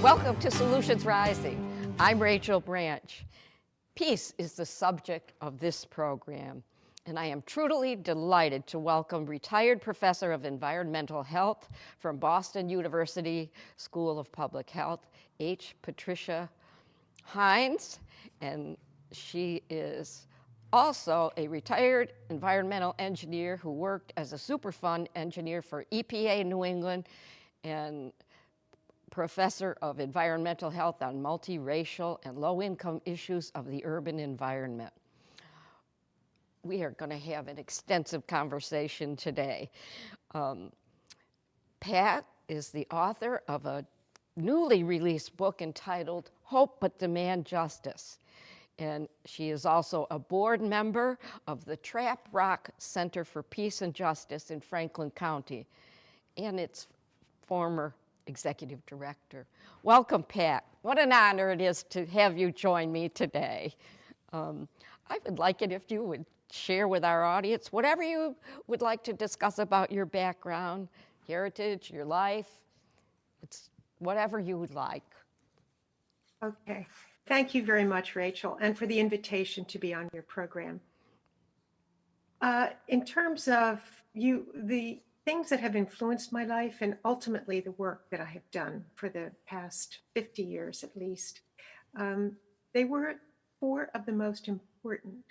Welcome to Solutions Rising. I'm Rachel Branch. Peace is the subject of this program, and I am truly delighted to welcome retired professor of environmental health from Boston University School of Public Health, Patricia Hynes, and she is also a retired environmental engineer who worked as a Superfund engineer for EPA New England and professor of environmental health on multiracial and low-income issues of the urban environment. We are going to have an extensive conversation today. Pat is the author of a newly released book entitled Hope But Demand Justice. And she is also a board member of the Trap Rock Center for Peace and Justice in Franklin County and its former executive director. Welcome, Pat. What an honor it is to have you join me today. I would like it if you would share with our audience whatever you would like to discuss about your background, heritage, your life. It's whatever you would like. Okay. Thank you very much, Rachel, and for the invitation to be on your program. In terms of the things that have influenced my life and ultimately the work that I have done for the past 50 years at least, they were four of the most important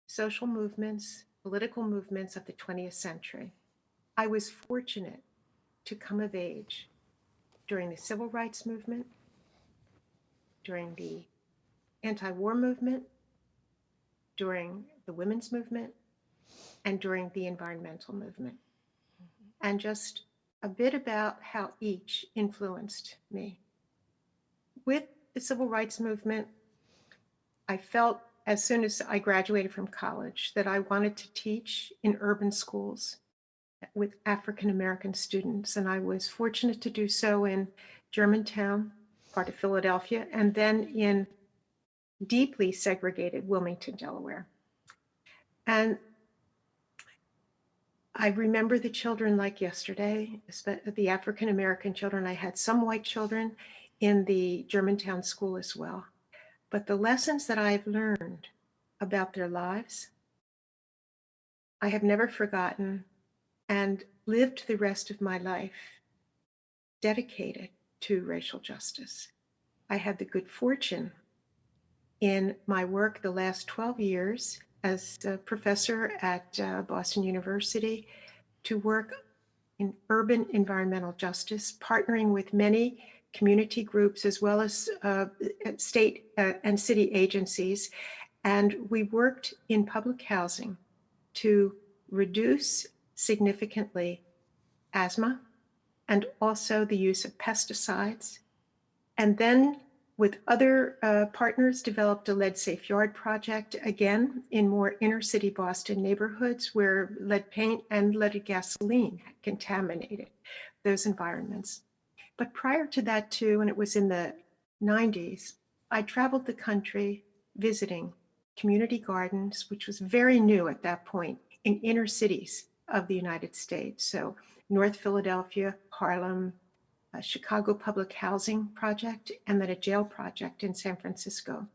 social movements, political movements of the 20th century. I was fortunate to come of age during the Civil Rights Movement, during the anti-war movement, during the women's movement, and during the environmental movement. And just a bit about how each influenced me. With the Civil Rights Movement, I felt as soon as I graduated from college that I wanted to teach in urban schools with African American students. And I was fortunate to do so in Germantown, part of Philadelphia, and then in deeply segregated Wilmington, Delaware. And I remember the children like yesterday, the African American children. I had some white children in the Germantown school as well. But the lessons that I've learned about their lives, I have never forgotten and lived the rest of my life dedicated to racial justice. I had the good fortune in my work the last 12 years as a professor at Boston University to work in urban environmental justice, partnering with many community groups as well as state and city agencies. And we worked in public housing to reduce significantly asthma and also the use of pesticides. And then with other partners, developed a lead safe yard project, again, in more inner city Boston neighborhoods where lead paint and leaded gasoline had contaminated those environments. But prior to that too, and it was in the 90s, I traveled the country visiting community gardens, which was very new at that point in inner cities of the United States. So North Philadelphia, Harlem, Chicago Public Housing Project, and then a jail project in San Francisco.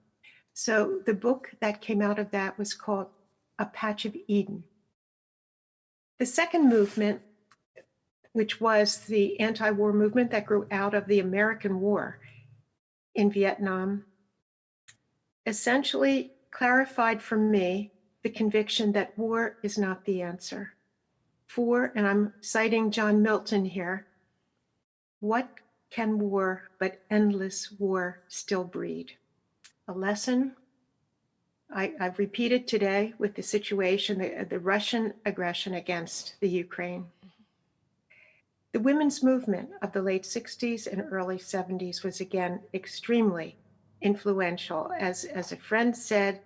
So the book that came out of that was called A Patch of Eden. The second movement, which was the anti-war movement that grew out of the American War in Vietnam, essentially clarified for me the conviction that war is not the answer. For, and I'm citing John Milton here, what can war but endless war still breed? A lesson I've repeated today with the situation, the Russian aggression against the Ukraine. The women's movement of the late 60s and early 70s was again extremely influential. As a friend said,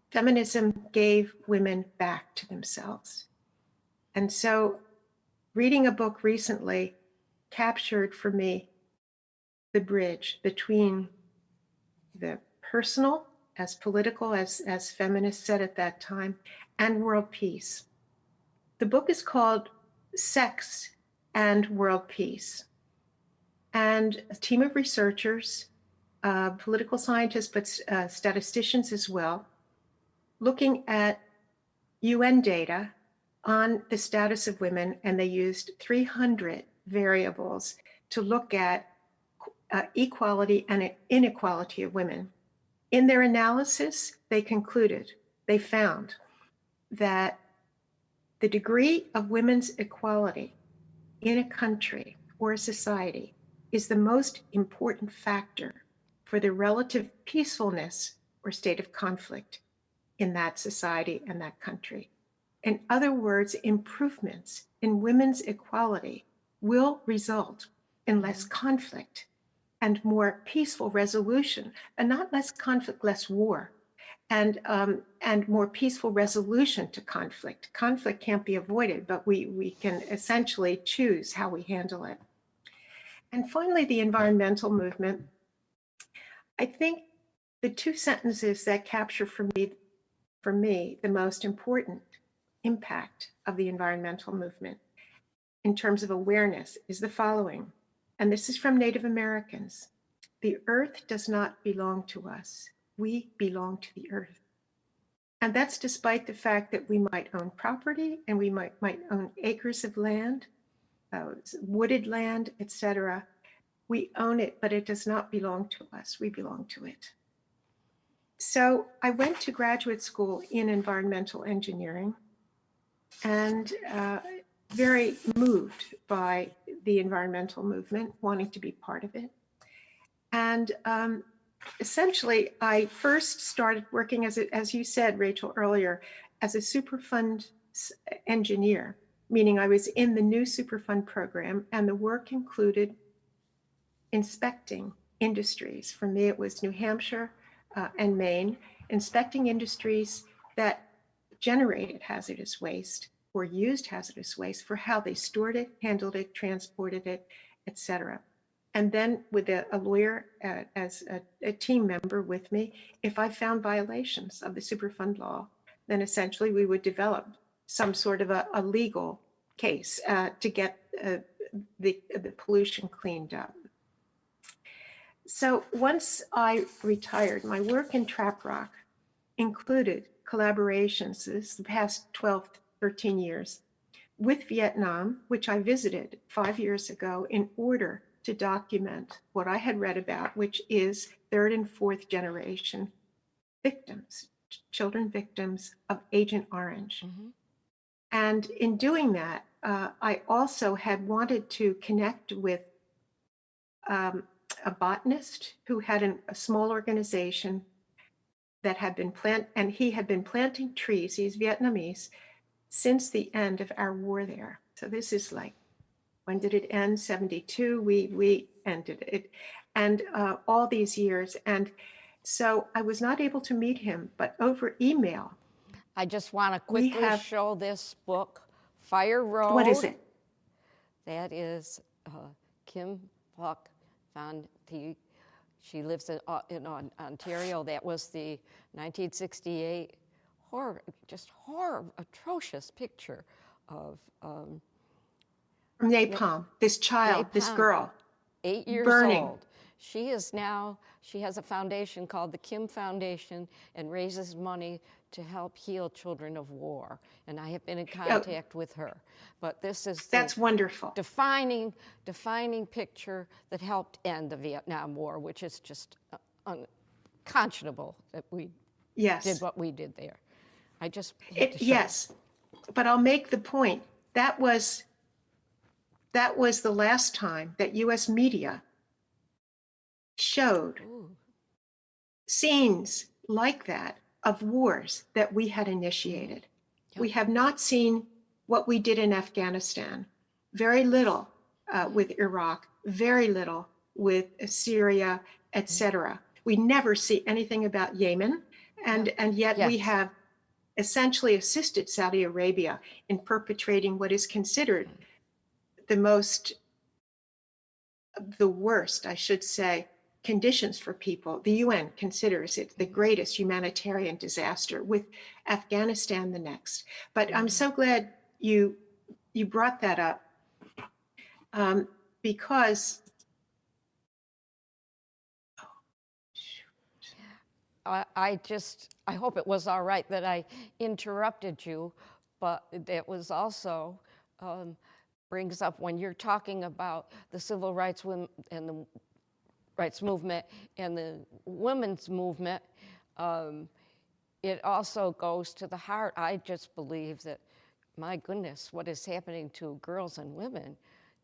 feminism gave women back to themselves. And so reading a book recently captured for me the bridge between the personal, as political as feminists said at that time, and world peace. The book is called Sex and World Peace. and a team of researchers, political scientists, but statisticians as well, looking at UN data on the status of women, and they used 300 variables to look at equality and inequality of women. In their analysis, they found that the degree of women's equality in a country or a society is the most important factor for the relative peacefulness or state of conflict in that society and that country. In other words, improvements in women's equality will result in less conflict and more peaceful resolution, and not less conflict, less war, and more peaceful resolution to conflict. Conflict can't be avoided, but we can essentially choose how we handle it. And finally, the environmental movement. I think the two sentences that capture for me the most important impact of the environmental movement in terms of awareness is the following, and this is from Native Americans. The earth does not belong to us. We belong to the earth. And that's despite the fact that we might own property and we might own acres of land, wooded land, etc. We own it, but it does not belong to us. We belong to it. So I went to graduate school in environmental engineering, and very moved by the environmental movement, wanting to be part of it. And essentially, I first started working as you said, Rachel, earlier, as a Superfund engineer, meaning I was in the new Superfund program, and the work included inspecting industries. For me, it was New Hampshire and Maine, inspecting industries that generated hazardous waste or used hazardous waste, for how they stored it, handled it, transported it, etc. And then with a lawyer as a team member with me, if I found violations of the Superfund law, then essentially we would develop some sort of a legal case to get the pollution cleaned up. So once I retired, my work in Trap Rock included collaborations the past 12, 13 years with Vietnam, which I visited 5 years ago in order to document what I had read about, which is third and fourth generation victims, children victims of Agent Orange. Mm-hmm. And in doing that, I also had wanted to connect with a botanist who had a small organization that had been he had been planting trees, he's Vietnamese, since the end of our war there. So this is like, when did it end? 72, we ended it. And all these years. And so I was not able to meet him, but over email. I just want to quickly show this book, Fire Road. What is it? That is Kim Phuc Van Thi. She lives in Ontario. That was the 1968 atrocious picture of from napalm. This child, this girl, 8 years burning. old. She has a foundation called the Kim Foundation and raises money to help heal children of war. And I have been in contact with her. But that's wonderful. Defining picture that helped end the Vietnam War, which is just unconscionable that we did what we did there. Yes, but I'll make the point. That was the last time that U.S. media showed scenes like that of wars that we had initiated. Yep. We have not seen what we did in Afghanistan. Very little with Iraq, very little with Syria, etc. We never see anything about Yemen, and yet we have essentially assisted Saudi Arabia in perpetrating what is considered the worst, I should say, conditions for people. The UN considers it the greatest humanitarian disaster, with Afghanistan the next. But I'm so glad you brought that up, because I hope it was all right that I interrupted you, but it was also um, brings up when you're talking about the civil rights and the rights movement and the women's movement. Um, it also goes to the heart. I just believe that, my goodness, what is happening to girls and women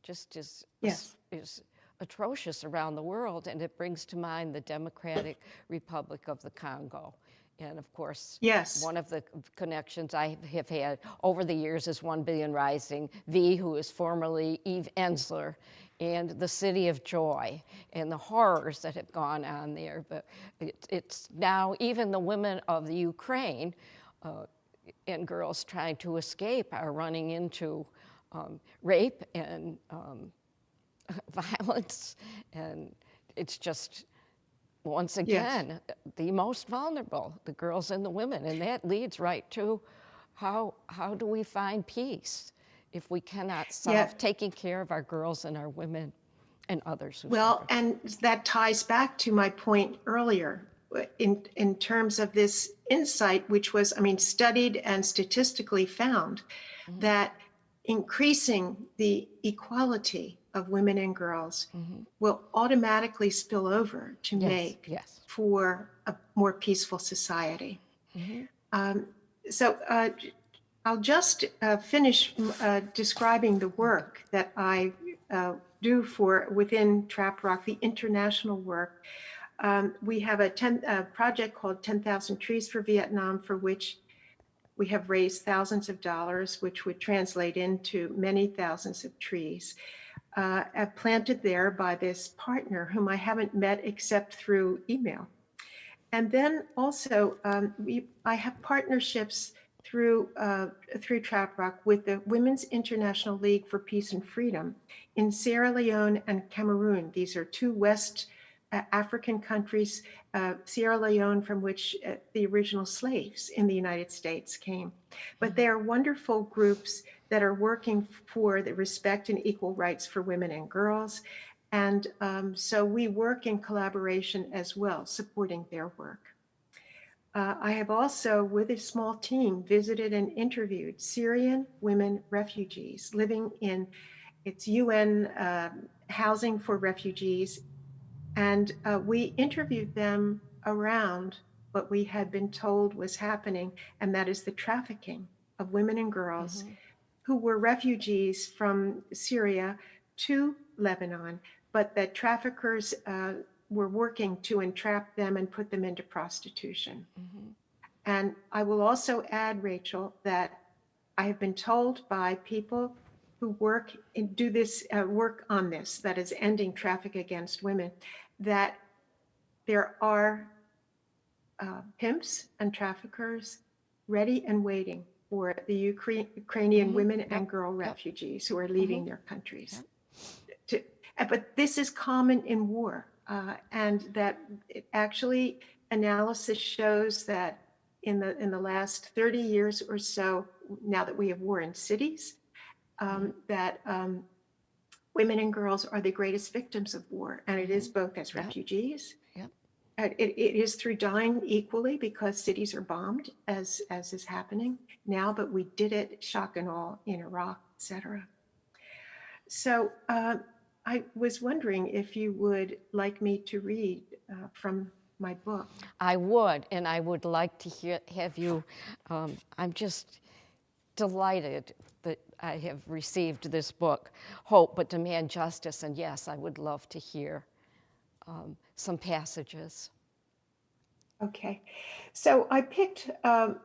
just Yes. is atrocious around the world, and it brings to mind the Democratic Republic of the Congo. And of course, Yes. one of the connections I have had over the years is 1 Billion Rising, V, who is formerly Eve Ensler, and the City of Joy, and the horrors that have gone on there. But it's now even the women of the Ukraine and girls trying to escape are running into rape and violence, and it's just, once again, the most vulnerable, the girls and the women, and that leads right to how do we find peace if we cannot solve taking care of our girls and our women and others who Well, suffer. and that ties back to my point earlier in terms of this insight, which was, I mean, studied and statistically found that increasing the equality of women and girls will automatically spill over to Yes, make yes. for a more peaceful society. Um, so I'll just finish describing the work that I do for within Trap Rock, the international work. We have a project called 10,000 Trees for Vietnam, for which we have raised thousands of dollars, which would translate into many thousands of trees planted there by this partner whom I haven't met except through email. And then also, I have partnerships through Trap Rock with the Women's International League for Peace and Freedom in Sierra Leone and Cameroon. These are two West African countries, Sierra Leone, from which the original slaves in the United States came. But they are wonderful groups that are working for the respect and equal rights for women and girls. And so we work in collaboration as well, supporting their work. I have also, with a small team, visited and interviewed Syrian women refugees living in its UN housing for refugees. And we interviewed them around what we had been told was happening, and that is the trafficking of women and girls who were refugees from Syria to Lebanon, but that traffickers were working to entrap them and put them into prostitution. And I will also add, Rachel, that I have been told by people who work and do this work on this, that is ending traffic against women, that there are pimps and traffickers ready and waiting for the Ukrainian women and girl refugees who are leaving their countries. But this is common in war, and that actually analysis shows that in the last 30 years or so, now that we have war in cities, that women and girls are the greatest victims of war, and it is both as refugees. It is through dying equally because cities are bombed, as is happening now, but we did it shock and awe in Iraq, etc. So I was wondering if you would like me to read from my book. I would, and I would like to have you, I'm just delighted that I have received this book, Hope But Demand Justice, and yes, I would love to hear some passages. Okay, so I picked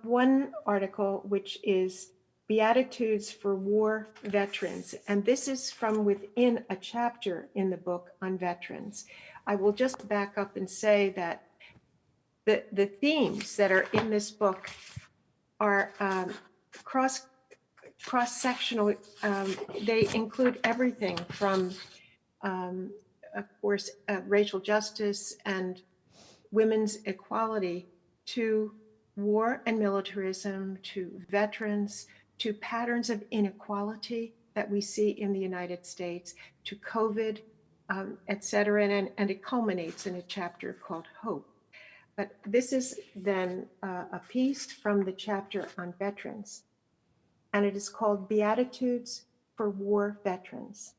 one article, which is Beatitudes for War Veterans, and this is from within a chapter in the book on veterans. I will just back up and say that the themes that are in this book are cross-sectional. They include everything from, of course, racial justice and women's equality, to war and militarism, to veterans, to patterns of inequality that we see in the United States, to COVID, et cetera. And it culminates in a chapter called Hope. But this is then a piece from the chapter on veterans, and it is called Beatitudes for War Veterans.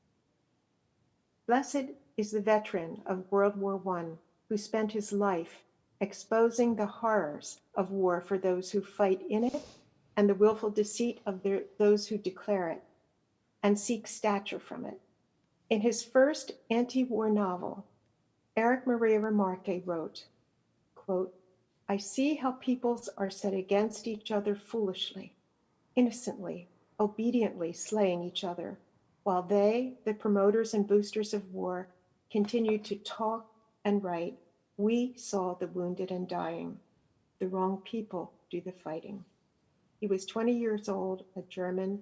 Blessed is the veteran of World War I who spent his life exposing the horrors of war for those who fight in it and the willful deceit of those who declare it and seek stature from it. In his first anti-war novel, Eric Maria Remarque wrote, quote, I see how peoples are set against each other foolishly, innocently, obediently slaying each other, while they, the promoters and boosters of war, continue to talk and write, we saw the wounded and dying. The wrong people do the fighting. He was 20 years old, a German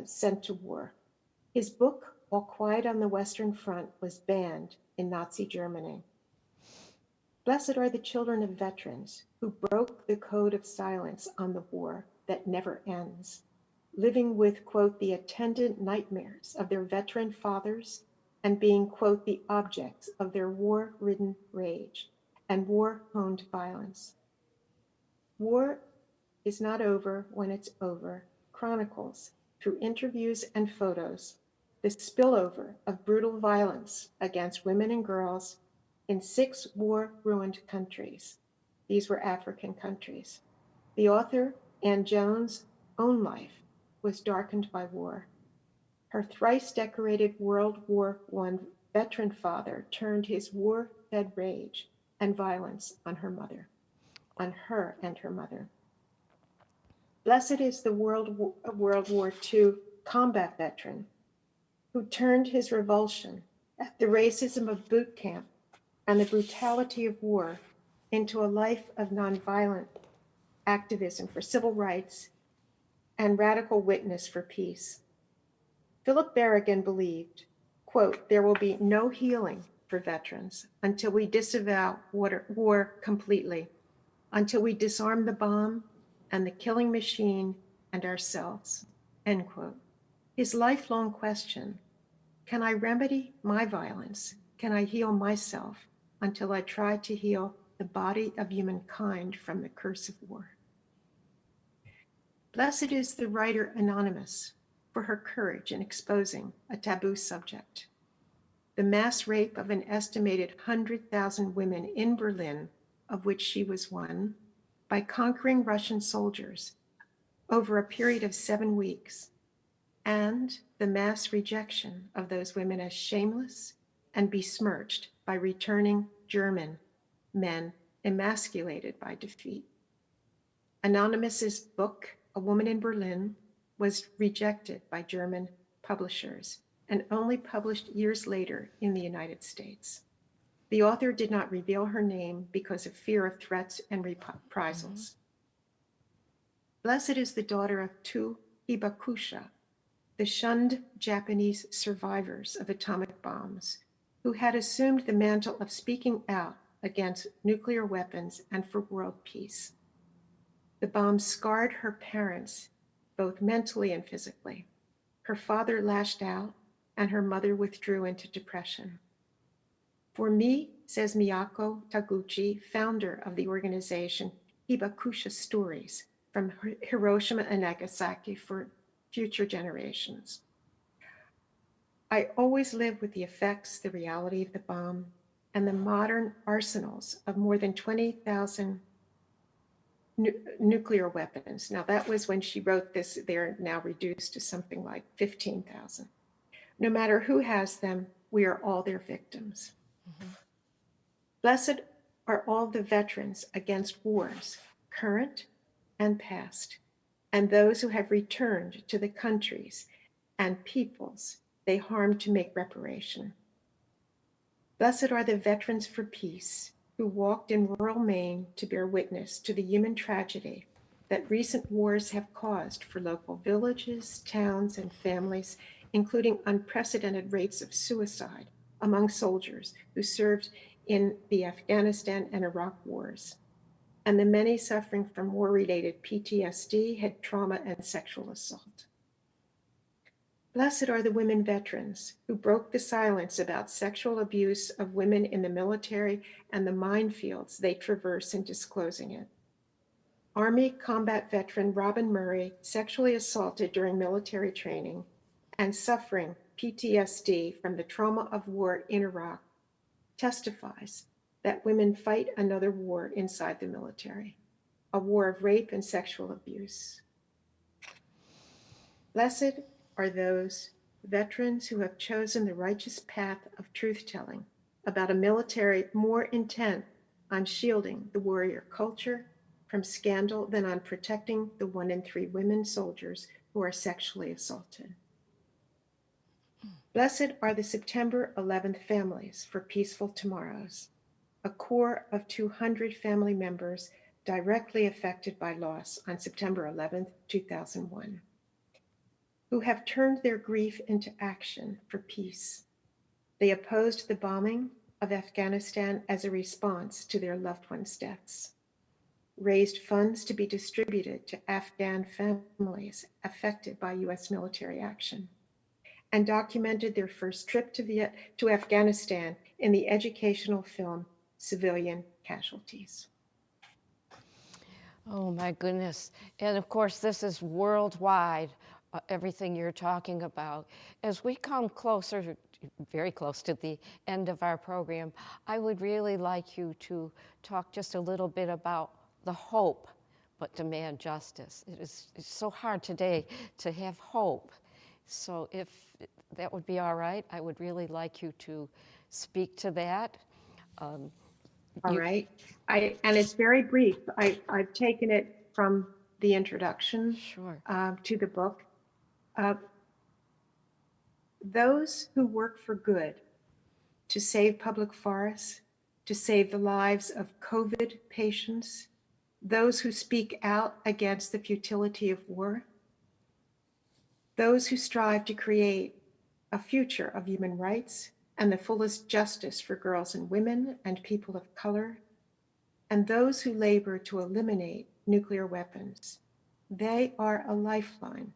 sent to war. His book, All Quiet on the Western Front, was banned in Nazi Germany. Blessed are the children of veterans who broke the code of silence on the war that never ends, living with, quote, the attendant nightmares of their veteran fathers and being, quote, the objects of their war-ridden rage and war-honed violence. War is not over when it's over chronicles, through interviews and photos, the spillover of brutal violence against women and girls in 6 war-ruined countries. These were African countries. The author, Anne Jones' own life was darkened by war. Her thrice-decorated World War I veteran father turned his war-fed rage and violence on her and her mother. Blessed is the World War II combat veteran who turned his revulsion at the racism of boot camp and the brutality of war into a life of nonviolent activism for civil rights and radical witness for peace. Philip Berrigan believed, quote, there will be no healing for veterans until we disavow war completely, until we disarm the bomb and the killing machine and ourselves, end quote. His lifelong question, can I remedy my violence? Can I heal myself until I try to heal the body of humankind from the curse of war? Blessed is the writer Anonymous for her courage in exposing a taboo subject. The mass rape of an estimated 100,000 women in Berlin, of which she was one, by conquering Russian soldiers over a period of 7 weeks, and the mass rejection of those women as shameless and besmirched by returning German men emasculated by defeat. Anonymous's book, A Woman in Berlin, was rejected by German publishers and only published years later in the United States. The author did not reveal her name because of fear of threats and reprisals. Blessed is the daughter of 2 Hibakusha, the shunned Japanese survivors of atomic bombs, who had assumed the mantle of speaking out against nuclear weapons and for world peace. The bombs scarred her parents, both mentally and physically. Her father lashed out, and her mother withdrew into depression. For me, says Miyako Taguchi, founder of the organization Hibakusha Stories from Hiroshima and Nagasaki for future generations, I always live with the effects, the reality of the bomb, and the modern arsenals of more than 20,000 nuclear weapons. Now, that was when she wrote this. They're now reduced to something like 15,000. No matter who has them, we are all their victims. Mm-hmm. Blessed are all the veterans against wars, current and past, and those who have returned to the countries and peoples they harmed to make reparation. Blessed are the veterans for peace who walked in rural Maine to bear witness to the human tragedy that recent wars have caused for local villages, towns, and families, including unprecedented rates of suicide among soldiers who served in the Afghanistan and Iraq wars, and the many suffering from war-related PTSD, head trauma, and sexual assault. Blessed are the women veterans who broke the silence about sexual abuse of women in the military and the minefields they traverse in disclosing it. Army combat veteran Robin Murray, sexually assaulted during military training and suffering PTSD from the trauma of war in Iraq, testifies that women fight another war inside the military, a war of rape and sexual abuse. Blessed are those veterans who have chosen the righteous path of truth-telling about a military more intent on shielding the warrior culture from scandal than on protecting the 1 in 3 women soldiers who are sexually assaulted. Blessed are the September 11th families for peaceful tomorrows, a core of 200 family members directly affected by loss on September 11th, 2001. Who have turned their grief into action for peace. They opposed the bombing of Afghanistan as a response to their loved ones' deaths, raised funds to be distributed to Afghan families affected by US military action, and documented their first trip to Afghanistan in the educational film Civilian Casualties. Oh my goodness. And of course, this is worldwide, everything you're talking about. As we come closer, very close to the end of our program, I would really like you to talk just a little bit about the hope, but demand justice. It's so hard today to have hope. So if that would be all right, I would really like you to speak to that. All right. And it's very brief. I've taken it from the introduction Sure. to the book. Those who work for good to save public forests, to save the lives of COVID patients, those who speak out against the futility of war, those who strive to create a future of human rights and the fullest justice for girls and women and people of color, and those who labor to eliminate nuclear weapons. They are a lifeline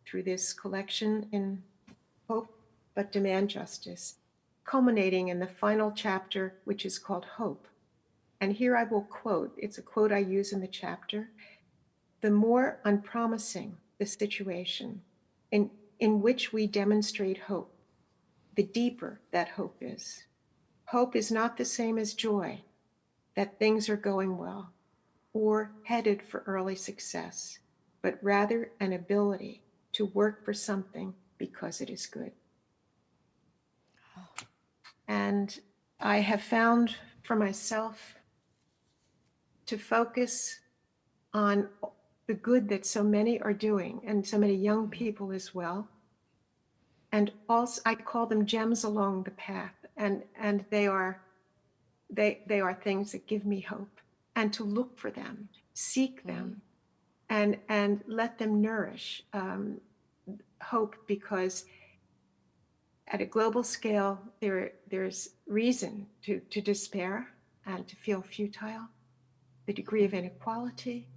through this collection in Hope but Demand Justice, culminating in the final chapter, which is called Hope. And here I will quote, it's a quote I use in the chapter: "The more unpromising the situation in which we demonstrate hope, the deeper that hope is. Hope is not the same as joy, that things are going well or headed for early success, but rather an ability to work for something because it is good." And I have found for myself to focus on the good that so many are doing, and so many young people as well. And also, I call them gems along the path, and they are things that give me hope. And to look for them, seek them, and let them nourish hope, because at a global scale, there's reason to despair and to feel futile. The degree of inequality,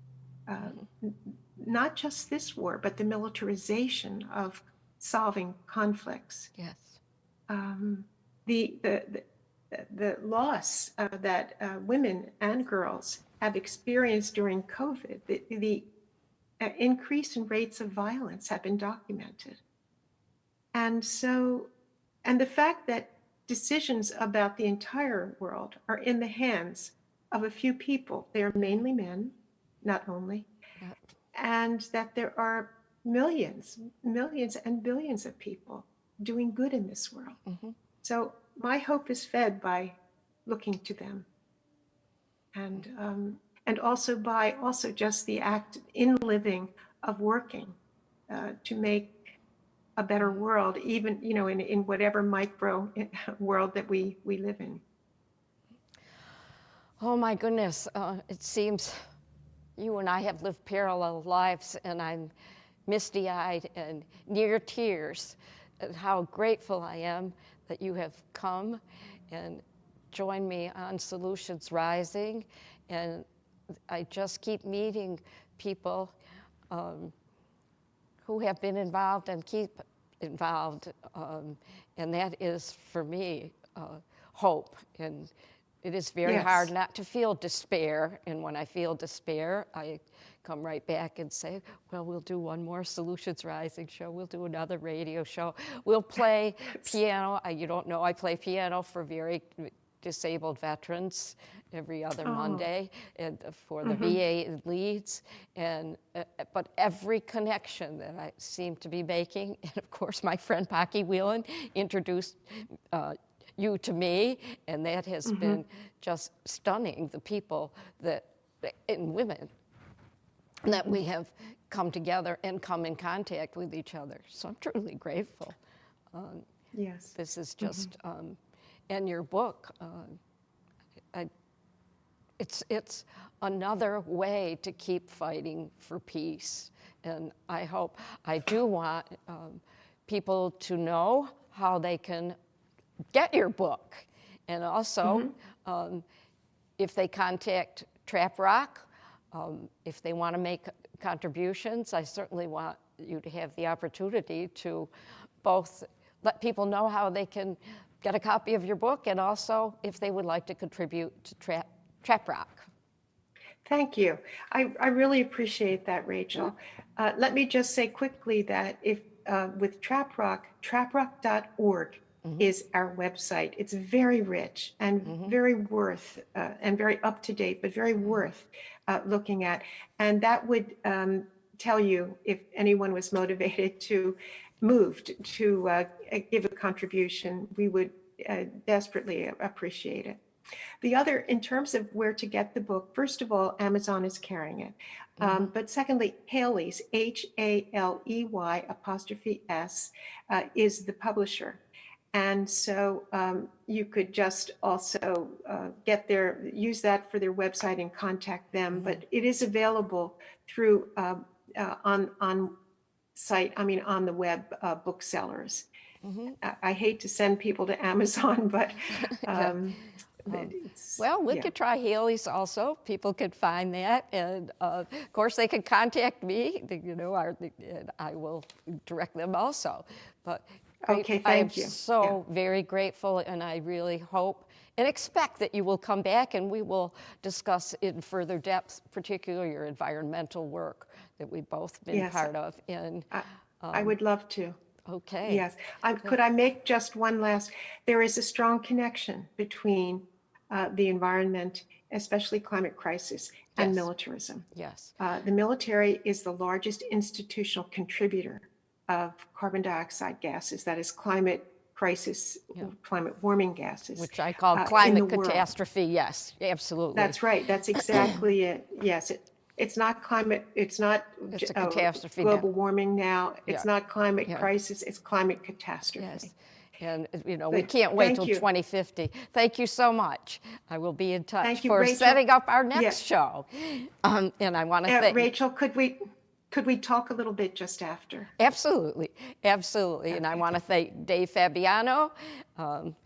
not just this war, but the militarization of solving conflicts. Yes. The loss that women and girls have experienced during COVID, the increase in rates of violence have been documented. And the fact that decisions about the entire world are in the hands of a few people, they are mainly men, not only, and that there are millions and billions of people doing good in this world. So my hope is fed by looking to them, and also by just the act in living of working to make a better world, even in whatever micro world that we live in. Oh my goodness, it seems you and I have lived parallel lives, and I'm misty-eyed and near tears at how grateful I am that you have come and joined me on Solutions Rising. And I just keep meeting people who have been involved and keep involved, and that is, for me, hope. And it is very hard not to feel despair, and when I feel despair, I come right back and say, well, we'll do one more Solutions Rising show, we'll do another radio show, we'll play piano. You don't know, I play piano for very disabled veterans every other Monday, and for the VA in Leeds, and but every connection that I seem to be making, and of course my friend Pocky Whelan introduced you to me, and that has been just stunning, the people that, and women, that we have come together and come in contact with each other. So I'm truly grateful. Yes. This is just, and your book, it's another way to keep fighting for peace. And I do want people to know how they can get your book. And also, if they contact Trap Rock, if they want to make contributions, I certainly want you to have the opportunity to both let people know how they can get a copy of your book, and also if they would like to contribute to Trap Rock. Thank you. I really appreciate that, Rachel. Let me just say quickly that if with Trap Rock, traprock.org is our website. It's very rich and very worth and very up to date, but very worth looking at. And that would tell you if anyone was motivated to give a contribution. We would desperately appreciate it. The other, in terms of where to get the book, first of all, Amazon is carrying it. But secondly, Haley's, HALEY''S, is the publisher. And so you could just also use that for their website and contact them. But it is available through on the web booksellers. I hate to send people to Amazon, but well, we could try Haley's also. People could find that, and of course they could contact me. And I will direct them also. But okay, I am thank you. so very grateful, and I really hope and expect that you will come back and we will discuss in further depth, particularly your environmental work that we've both been part of. And I would love to. Okay. Yes. Could I make just one last? There is a strong connection between the environment, especially climate crisis, and militarism. Yes. The military is the largest institutional contributor of carbon dioxide gases, that is climate crisis, climate warming gases. Which I call climate catastrophe. Yes, absolutely. That's right. That's exactly it. Yes. It's not climate, it's not It's a catastrophe global now. warming now. It's not climate crisis, it's climate catastrophe. Yes. And, we can't wait till 2050. Thank you so much. I will be in touch for Rachel. setting up our next show. And I want to thank Rachel, could we talk a little bit just after? Absolutely. Okay. And I want to thank Dave Fabiano,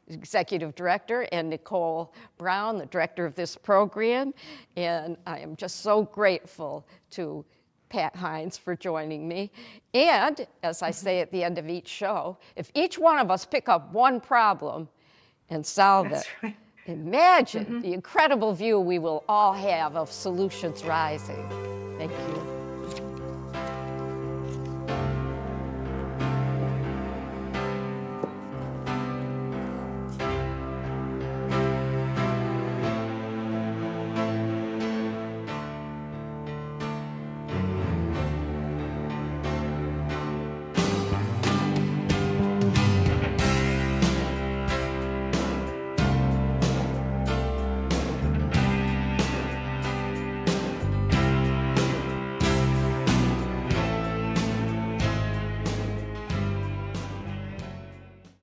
Executive Director, and Nicole Brown, the Director of this program. And I am just so grateful to Pat Hynes for joining me. And as I say at the end of each show, if each one of us pick up one problem and solve it, imagine the incredible view we will all have of Solutions Rising. Thank you.